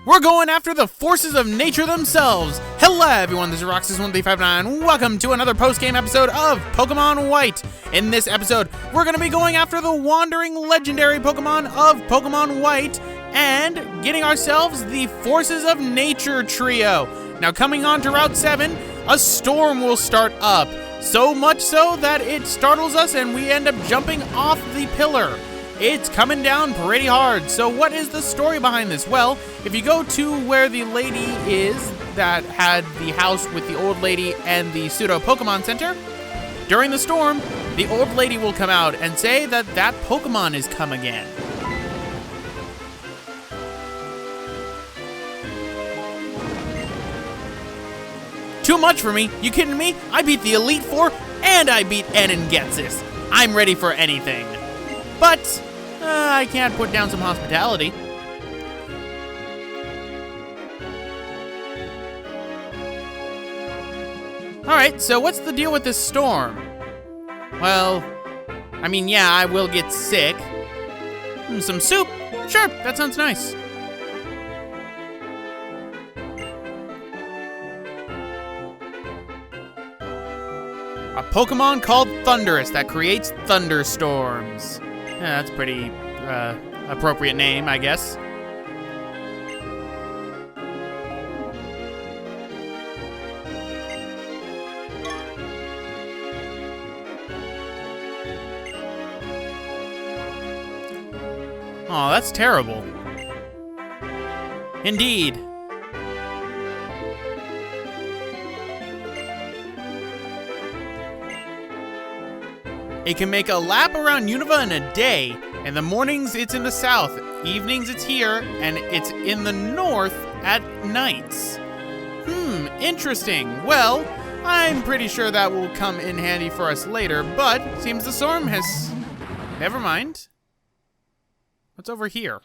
We're going after the forces of nature themselves. Hello everyone, this is Roxas1359. Welcome to another post-game episode of Pokemon White. In this episode, we're going to be going after the wandering legendary Pokemon of Pokemon White and getting ourselves the Forces of Nature trio. Now coming on to Route 7, a storm will start up. So much so that it startles us and we end up jumping off the pillar. It's coming down pretty hard. So what is the story behind this? Well, if you go to where the lady is that had the house with the old lady and the pseudo Pokemon Center, during the storm, the old lady will come out and say that that Pokemon is come again. Too much for me. You kidding me? I beat the Elite Four and I beat Enengetsis. I'm ready for anything. But I can't put down some hospitality. Alright, so what's the deal with this storm? Well, I mean, yeah, I will get sick. Some soup? Sure, that sounds nice. A Pokemon called Thunderous that creates thunderstorms. Yeah, that's a pretty appropriate name, I guess. Oh, that's terrible. Indeed. It can make a lap around Unova in a day. In the mornings, it's in the south. Evenings, it's here. And it's in the north at nights. Interesting. Well, I'm pretty sure that will come in handy for us later, but seems the storm has... Never mind. What's over here?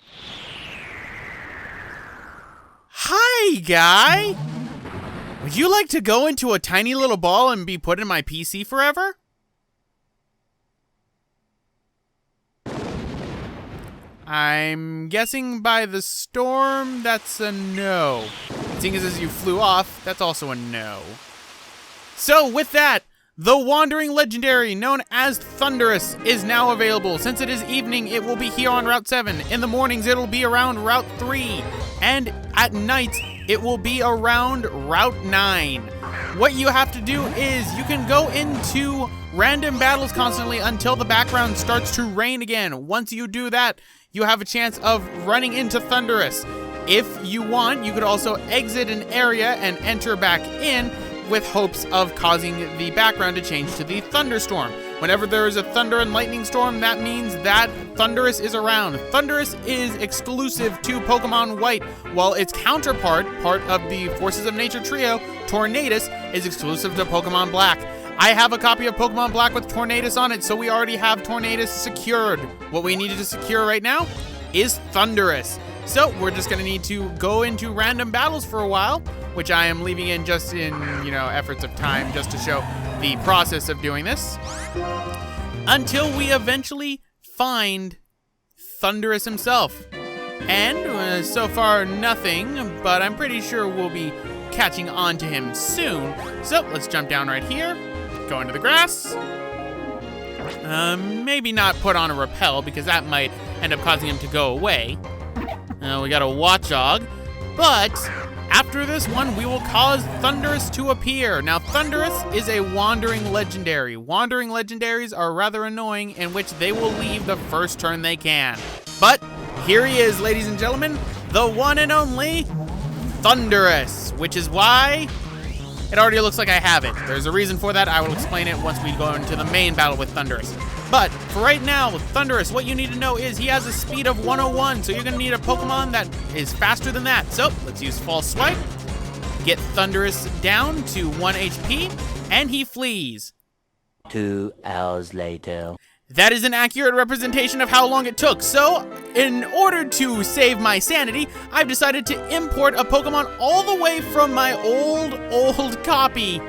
Hi, guy! Would you like to go into a tiny little ball and be put in my PC forever? I'm guessing by the storm, that's a no. Seeing as you flew off, that's also a no. So with that, the wandering legendary known as Thunderous is now available. Since it is evening, it will be here on Route 7. In the mornings, it'll be around Route 3. And at night, it will be around Route 9. What you have to do is you can go into random battles constantly until the background starts to rain again. Once you do that, you have a chance of running into Thunderous. If you want, you could also exit an area and enter back in with hopes of causing the background to change to the thunderstorm. Whenever there is a thunder and lightning storm, that means that Thunderous is around. Thunderous is exclusive to Pokemon White, while its counterpart, part of the Forces of Nature trio, Tornadus, is exclusive to Pokemon Black. I have a copy of Pokemon Black with Tornadus on it, so we already have Tornadus secured. What we needed to secure right now is Thunderous. So we're just gonna need to go into random battles for a while, which I am leaving in just in, efforts of time just to show the process of doing this, until we eventually find Thunderous himself. And so far nothing, but I'm pretty sure we'll be catching on to him soon. So let's jump down right here. Go into the grass. Maybe not put on a repel because that might end up causing him to go away. We got a Watchog, but after this one, we will cause Thunderous to appear. Now, Thunderous is a wandering legendary. Wandering legendaries are rather annoying in which they will leave the first turn they can. But here he is, ladies and gentlemen, the one and only Thunderous, which is why it already looks like I have it. There's a reason for that. I will explain it once we go into the main battle with Thunderous. But for right now, with Thunderous, what you need to know is he has a speed of 101, so you're going to need a Pokemon that is faster than that. So let's use False Swipe, get Thunderous down to 1 HP, and he flees. 2 hours later. That is an accurate representation of how long it took. So, in order to save my sanity, I've decided to import a Pokemon all the way from my old copy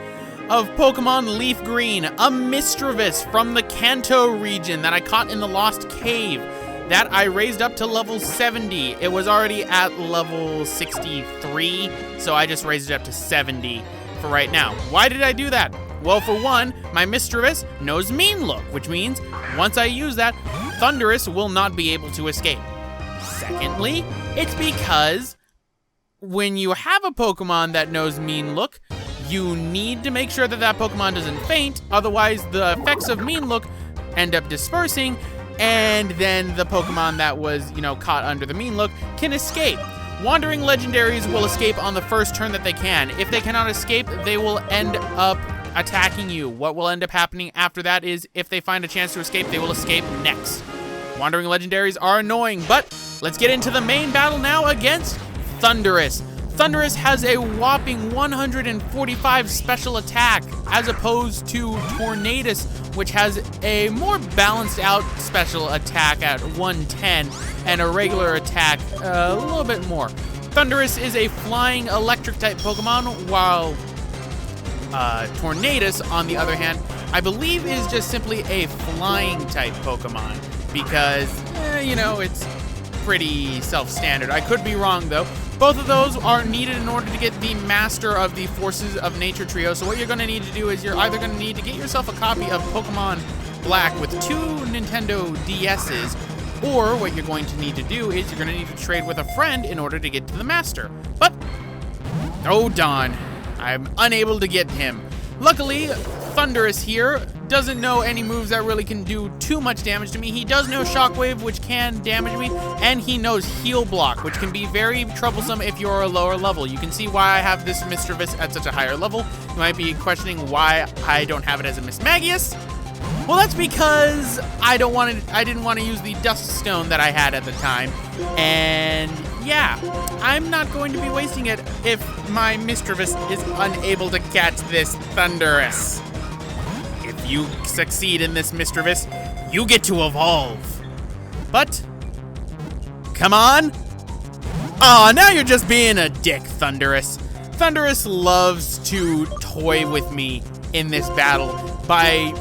of Pokemon Leaf Green, a Misdreavus from the Kanto region that I caught in the Lost Cave. that I raised up to level 70. It was already at level 63, so I just raised it up to 70 for right now. Why did I do that? Well, for one, my Mischievous knows Mean Look, which means once I use that, Thunderous will not be able to escape. Secondly, it's because when you have a Pokemon that knows Mean Look, you need to make sure that that Pokemon doesn't faint, otherwise the effects of Mean Look end up dispersing, and then the Pokemon that was, caught under the Mean Look can escape. Wandering Legendaries will escape on the first turn that they can. If they cannot escape, they will end up attacking you. What will end up happening after that is if they find a chance to escape, they will escape next. Wandering Legendaries are annoying, but let's get into the main battle now against Thunderous. Thunderous has a whopping 145 special attack, as opposed to Tornadus, which has a more balanced out special attack at 110 and a regular attack a little bit more. Thunderous is a flying electric type Pokemon, while Tornadus, on the other hand, I believe is just simply a flying type Pokemon because, it's pretty self-standard. I could be wrong though. Both of those are needed in order to get the Master of the Forces of Nature trio. So what you're going to need to do is you're either going to need to get yourself a copy of Pokemon Black with 2 Nintendo DS's, or what you're going to need to do is you're going to need to trade with a friend in order to get to the Master. But, oh darn, I'm unable to get him. Luckily, Thunderous here doesn't know any moves that really can do too much damage to me. He does know Shockwave, which can damage me, and he knows Heal Block, which can be very troublesome if you're a lower level. You can see why I have this Mischievous at such a higher level. You might be questioning why I don't have it as a Mismagius. Well, that's because I didn't want to use the Dust Stone that I had at the time, and yeah, I'm not going to be wasting it if my Mischievous is unable to catch this Thunderous. If you succeed in this Mischievous, you get to evolve. But, come on. Aw, now you're just being a dick, Thunderous. Thunderous loves to toy with me in this battle by,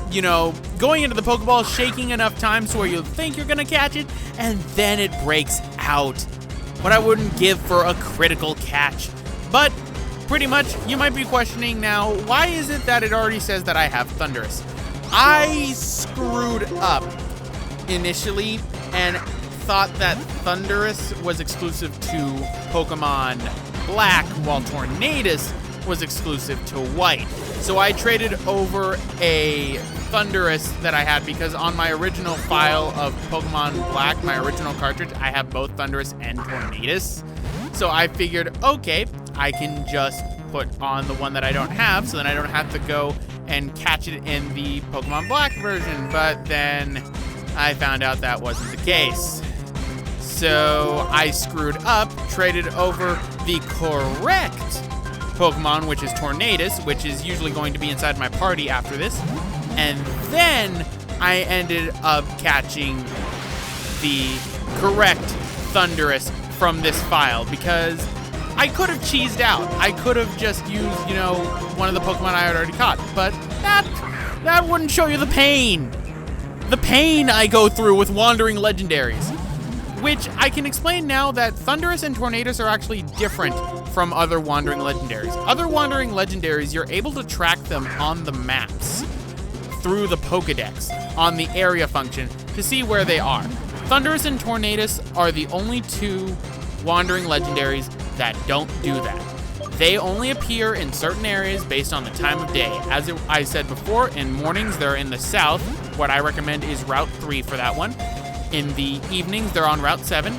going into the Pokeball, shaking enough times where you think you're gonna catch it, and then it breaks out. What I wouldn't give for a critical catch. But, pretty much, you might be questioning now, why is it that it already says that I have Thunderous? I screwed up initially and thought that Thunderous was exclusive to Pokemon Black, while Tornadus was exclusive to White. So I traded over a Thunderous that I had because on my original file of Pokemon Black, my original cartridge, I have both Thunderous and Tornadus. So I figured, okay, I can just put on the one that I don't have, so then I don't have to go and catch it in the Pokemon Black version. But then I found out that wasn't the case. So I screwed up, traded over the correct Pokemon, which is Tornadus, which is usually going to be inside my party after this. And then I ended up catching the correct Thunderous from this file because I could have cheesed out. I could have just used, one of the Pokemon I had already caught, but that wouldn't show you the pain. The pain I go through with Wandering Legendaries, which I can explain now that Thunderous and Tornadus are actually different from other Wandering Legendaries. Other Wandering Legendaries, you're able to track them on the maps through the Pokedex on the area function to see where they are. Thunderous and Tornadus are the only 2 Wandering Legendaries that don't do that. They only appear in certain areas based on the time of day. As I said before, in mornings they're in the south. What I recommend is Route 3 for that one. In the evenings they're on Route 7.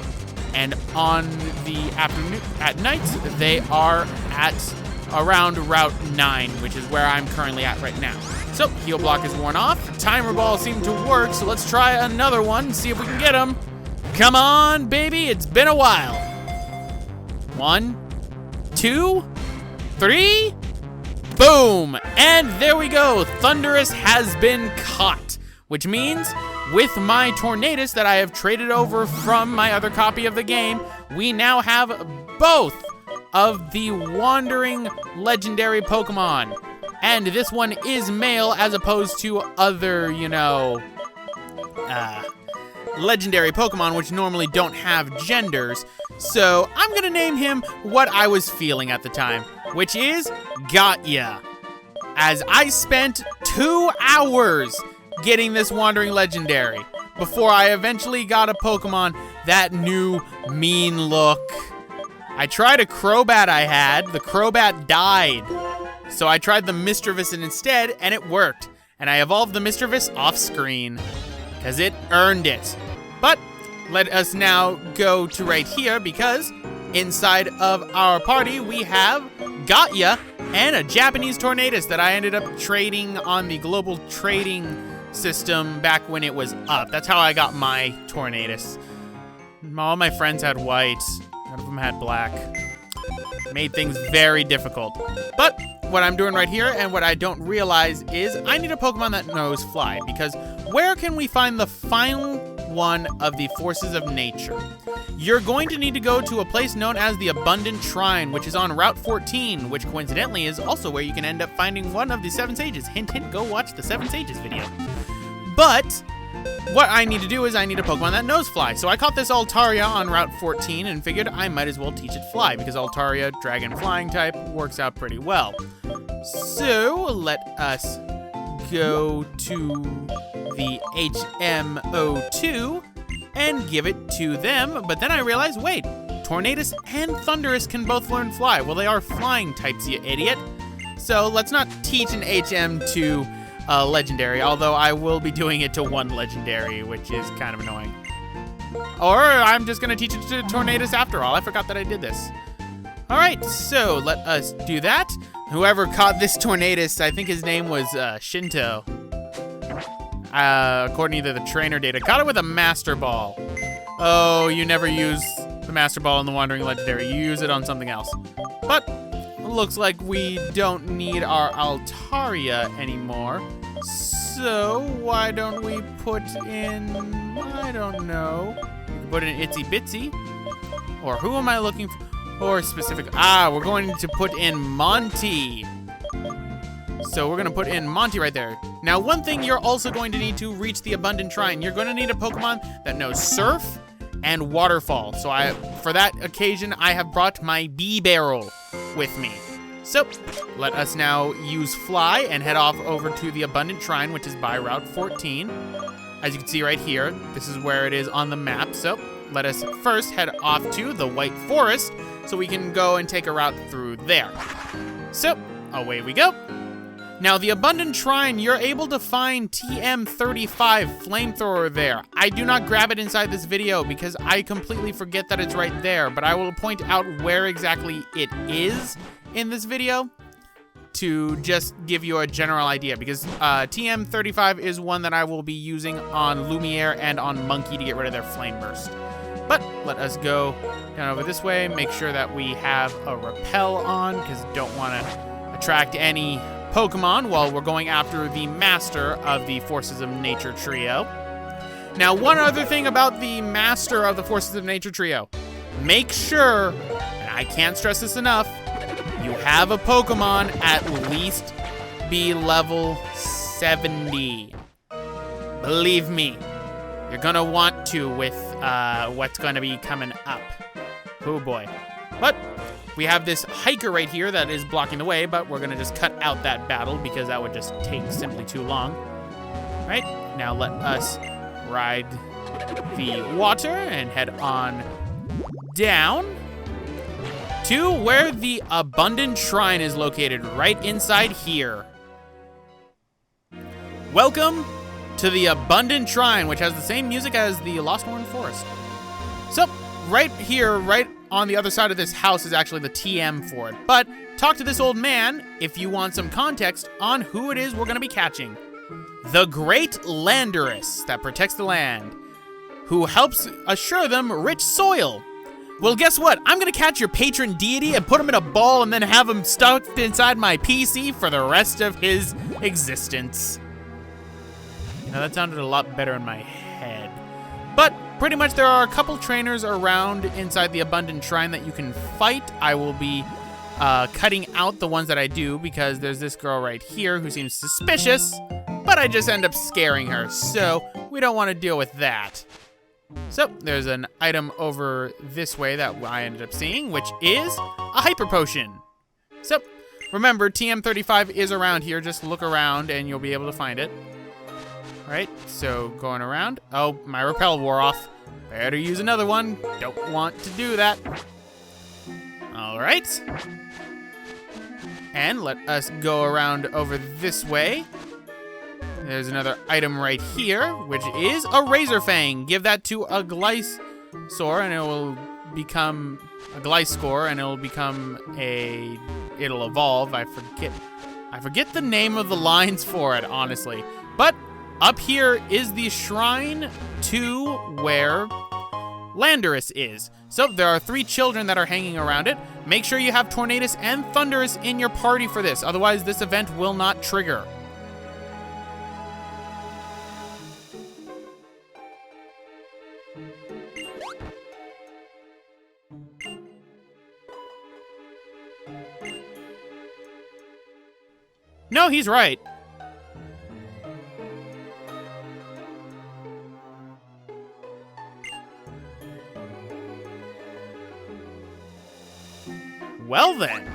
And on the afternoon, at night, they are at around Route 9, which is where I'm currently at right now. So, Heal Block is worn off. Timer Ball seemed to work, so let's try another one and see if we can get him. Come on, baby, it's been a while. 1, 2, 3, boom! And there we go, Thunderous has been caught, which means with my Tornadus that I have traded over from my other copy of the game, we now have both of the Wandering Legendary Pokemon. And this one is male as opposed to other, legendary Pokemon, which normally don't have genders. So I'm gonna name him what I was feeling at the time, which is Got Ya. As I spent 2 hours getting this Wandering Legendary before I eventually got a Pokemon that knew mean look. I tried a Crobat I had. The Crobat died. So I tried the Misdreavus instead, and it worked. And I evolved the Misdreavus off screen, because it earned it. But let us now go to right here, because inside of our party, we have Got Ya and a Japanese Tornadus that I ended up trading on the global trading system back when it was up. That's how I got my Tornadus. All my friends had white. None of them had black. Made things very difficult. But what I'm doing right here and what I don't realize is I need a Pokemon that knows Fly, because where can we find the final one of the forces of nature? You're going to need to go to a place known as the Abundant Rhine, which is on Route 14, which coincidentally is also where you can end up finding one of the 7 Sages. Hint, hint, go watch the 7 Sages video. But what I need to do is I need a Pokemon that knows Fly. So I caught this Altaria on Route 14 and figured I might as well teach it Fly, because Altaria, Dragon Flying type, works out pretty well. So let us go to the HMO2 and give it to them. But then I realized, wait, Tornadus and Thunderous can both learn Fly. Well, they are flying types, you idiot. So let's not teach an HM to Legendary, although I will be doing it to 1 Legendary, which is kind of annoying. Or I'm just going to teach it to Tornadus after all. I forgot that I did this. All right, so let us do that. Whoever caught this Tornadus, I think his name was Shinto. According to the trainer data, caught it with a Master Ball. Oh, you never use the Master Ball in the Wandering Legendary. You use it on something else. But looks like we don't need our Altaria anymore. So why don't we put in, I don't know, put in Itsy Bitsy? Or who am I looking for? Or specific, we're going to put in Monty. So we're gonna put in Monty right there. Now, one thing you're also going to need to reach the Abundant Rhine, you're gonna need a Pokemon that knows Surf and Waterfall. So for that occasion, I have brought my Bee Barrel with me. So let us now use Fly and head off over to the Abundant Rhine, which is by Route 14. As you can see right here, this is where it is on the map. So let us first head off to the White Forest so we can go and take a route through there. So away we go. Now, the Abundant Shrine, you're able to find TM35 Flamethrower there. I do not grab it inside this video because I completely forget that it's right there, but I will point out where exactly it is in this video to just give you a general idea, because TM35 is one that I will be using on Lumiere and on Monkey to get rid of their Flame Burst. But let us go down over this way, make sure that we have a Repel on, because don't want to attract any Pokemon while we're going after the master of the Forces of Nature trio. Now, one other thing about the master of the Forces of Nature trio. Make sure, and I can't stress this enough, you have a Pokemon at least be level 70. Believe me, you're gonna want to with what's gonna be coming up. Oh boy. But we have this hiker right here that is blocking the way, but we're gonna just cut out that battle because that would just take simply too long. All right, now let us ride the water and head on down to where the Abundant Shrine is located, right inside here. Welcome to the Abundant Shrine, which has the same music as the Lost Warren Forest. So, right here, right on the other side of this house is actually the TM for it. But talk to this old man if you want some context on who it is we're gonna be catching. The Great Landorus that protects the land, who helps assure them rich soil. Well, guess what? I'm gonna catch your patron deity and put him in a ball and then have him stuffed inside my PC for the rest of his existence. Now that sounded a lot better in my head. But pretty much there are a couple trainers around inside the Abundant Shrine that you can fight. I will be cutting out the ones that I do because there's this girl right here who seems suspicious, but I just end up scaring her, so we don't want to deal with that. So there's an item over this way that I ended up seeing, which is a hyper potion. So remember, TM35 is around here. Just look around and you'll be able to find it. All right, so going around. Oh, my repel wore off. Better use another one. Don't want to do that. All right. And let us go around over this way. There's another item right here, which is a Razor Fang. Give that to a Glysaur, and it will become a Gliscor, and it'll become a... It'll evolve. I forget the name of the lines for it, honestly. But up here is the shrine to where Landorus is. So there are 3 children that are hanging around it. Make sure you have Tornadus and Thunderous in your party for this. Otherwise, this event will not trigger. No, he's right. Well then.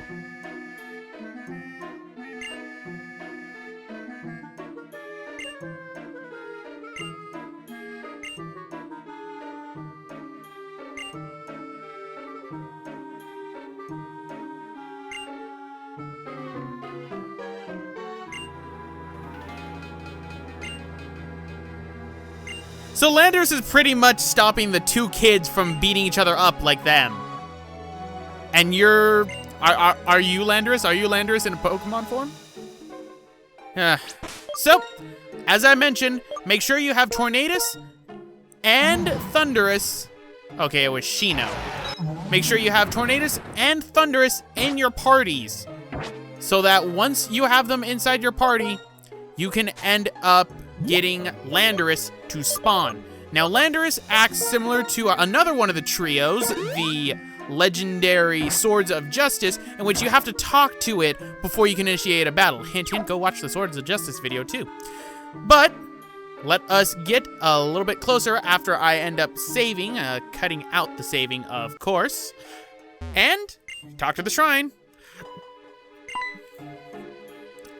So Landorus is pretty much stopping the 2 kids from beating each other up like them. And you're... Are you Landorus? Are you Landorus in a Pokemon form? So, as I mentioned, make sure you have Tornadus and Thunderous. Okay, it was Shino. Make sure you have Tornadus and Thunderous in your parties, so that once you have them inside your party, you can end up getting Landorus to spawn. Now, Landorus acts similar to another one of the trios, the legendary Swords of Justice, in which you have to talk to it before you can initiate a battle. Hint, hint, go watch the Swords of Justice video too. But let us get a little bit closer after I end up saving, cutting out the saving, of course, and talk to the shrine.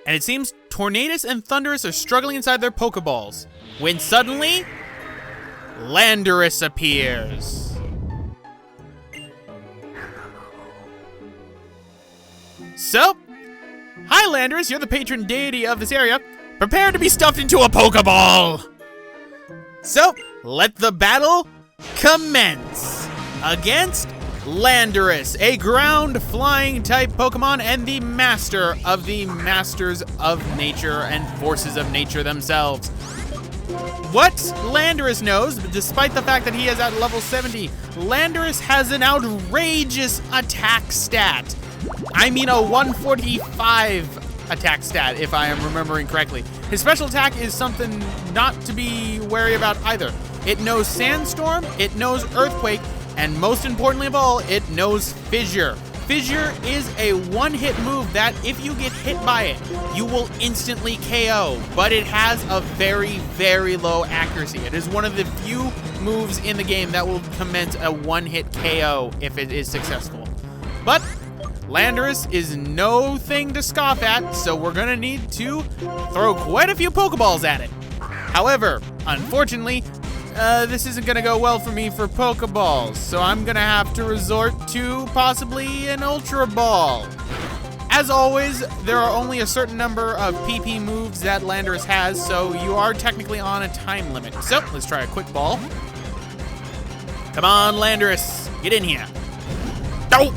And it seems Tornadus and Thunderous are struggling inside their Pokeballs, when suddenly, Landorus appears. So, hi Landorus, you're the patron deity of this area. Prepare to be stuffed into a Pokeball! So, let the battle commence against Landorus, a ground flying type Pokemon and the master of the masters of nature and forces of nature themselves. What Landorus knows, despite the fact that he is at level 70, Landorus has an outrageous attack stat. I mean a 145 attack stat, if I am remembering correctly. His special attack is something not to be wary about either. It knows Sandstorm, it knows Earthquake, and most importantly of all, it knows Fissure. Fissure is a one-hit move that, if you get hit by it, you will instantly KO, but it has a very, very low accuracy. It is one of the few moves in the game that will commence a one-hit KO if it is successful. But Landorus is no thing to scoff at, so we're gonna need to throw quite a few Pokeballs at it. However, unfortunately, this isn't gonna go well for me for Pokeballs, so I'm gonna have to resort to possibly an Ultra Ball. As always, there are only a certain number of PP moves that Landorus has, so you are technically on a time limit. So, let's try a Quick Ball. Come on, Landorus, get in here. Oh!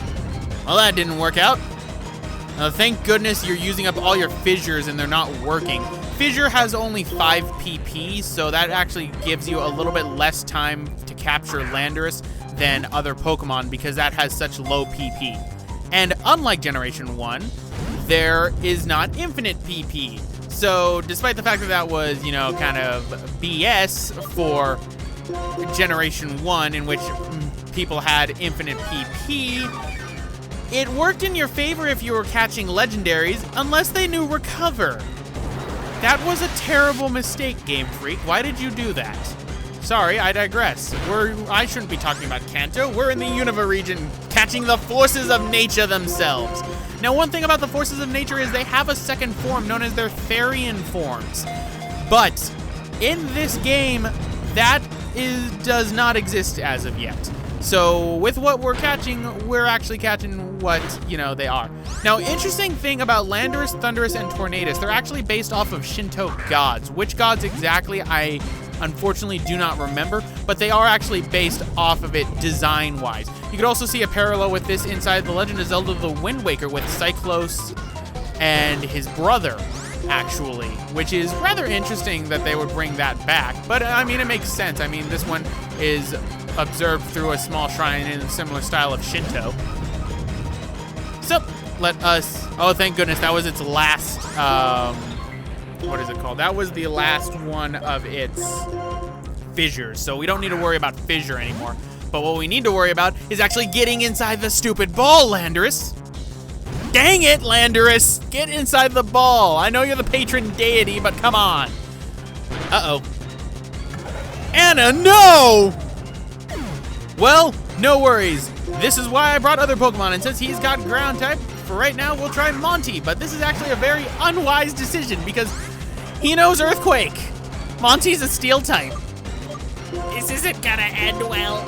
Well, that didn't work out. Thank goodness you're using up all your fissures and they're not working. Fissure has only 5 PP, so that actually gives you a little bit less time to capture Landorus than other Pokemon because that has such low PP. And unlike Generation 1, there is not infinite PP. So despite the fact that that was, you know, kind of BS for Generation 1 in which people had infinite PP, it worked in your favor if you were catching legendaries, unless they knew Recover. That was a terrible mistake, Game Freak. Why did you do that? Sorry, I digress. I shouldn't be talking about Kanto. We're in the Unova region, catching the forces of nature themselves. Now, one thing about the forces of nature is they have a second form known as their Therian forms. But in this game, that does not exist as of yet. So with what we're catching, we're actually catching what, they are. Now, interesting thing about Thunderous, Thunderous, and Tornadus, they're actually based off of Shinto gods. Which gods exactly, I unfortunately do not remember, but they are actually based off of it design-wise. You could also see a parallel with this inside The Legend of Zelda The Wind Waker with Cyclos and his brother, actually, which is rather interesting that they would bring that back. But, I mean, it makes sense. I mean, this one is observed through a small shrine in a similar style of Shinto. So, let us... Oh, thank goodness, that was its last... what is it called? That was the last one of its fissures, so we don't need to worry about fissure anymore. But what we need to worry about is actually getting inside the stupid ball, Thunderous. Dang it, Thunderous! Get inside the ball. I know you're the patron deity, but come on. Uh-oh. Anna, no! Well, no worries. This is why I brought other Pokemon, and since he's got ground type, for right now, we'll try Monty. But this is actually a very unwise decision because he knows Earthquake. Monty's a Steel type. This isn't gonna end well.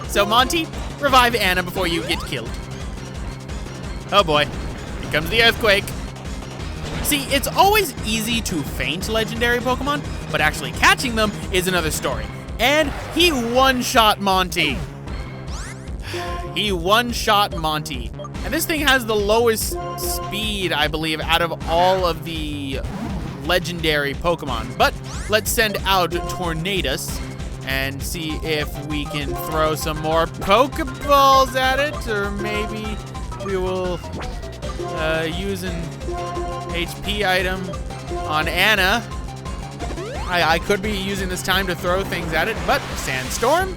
So, Monty, revive Anna before you get killed. Oh boy, here comes the Earthquake. See, it's always easy to feint legendary Pokemon, but actually catching them is another story. And he one-shot Monty. He one-shot Monty. And this thing has the lowest speed, I believe, out of all of the legendary Pokemon. But let's send out Tornadus and see if we can throw some more Pokeballs at it, or maybe we will use an HP item on Anna. I could be using this time to throw things at it, but Sandstorm?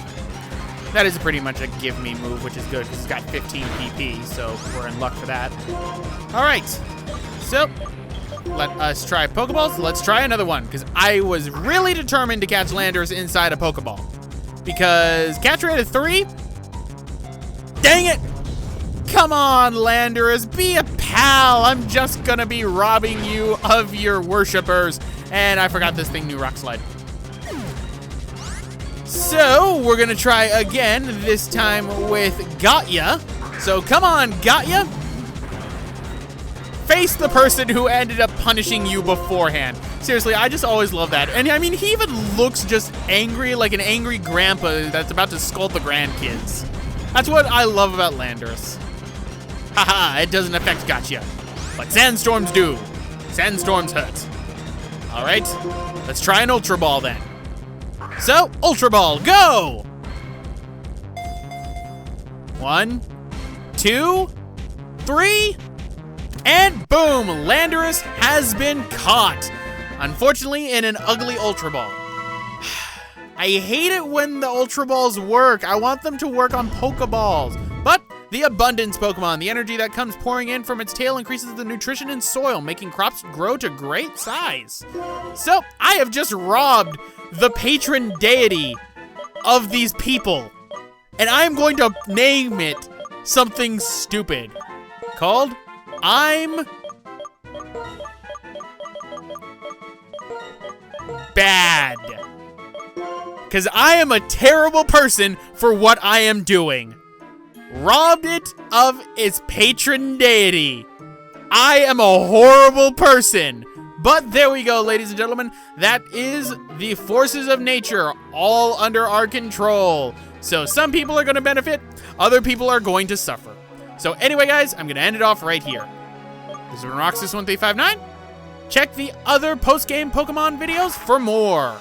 That is pretty much a give me move, which is good because it's got 15 PP, so we're in luck for that. All right, so let us try Pokeballs. Let's try another one because I was really determined to catch Landorus inside a Pokeball because catch rate of 3? Dang it! Come on, Landorus, be a pal. I'm just gonna be robbing you of your worshippers. And I forgot this thing knew Rock Slide. So, we're gonna try again, this time with Gatya. So, come on, Gatya. Face the person who ended up punishing you beforehand. Seriously, I just always love that. And I mean, he even looks just angry, like an angry grandpa that's about to scold the grandkids. That's what I love about Landorus. Haha, it doesn't affect Gatya. But Sandstorms do. Sandstorms hurt. Alright, let's try an Ultra Ball then. So, Ultra Ball, go! 1, 2, 3, and boom! Landorus has been caught. Unfortunately, in an ugly Ultra Ball. I hate it when the Ultra Balls work. I want them to work on Pokeballs. But the Abundance Pokemon, the energy that comes pouring in from its tail increases the nutrition in soil, making crops grow to great size. So, I have just robbed the patron deity of these people. And I'm going to name it something stupid. Called, I'm bad. Because I am a terrible person for what I am doing. Robbed it of its patron deity. I am a horrible person. But there we go, ladies and gentlemen. That is the forces of nature all under our control. So some people are going to benefit, other people are going to suffer. So anyway, guys, I'm going to end it off right here. This is Roxas1359. Check the other post-game Pokemon videos for more.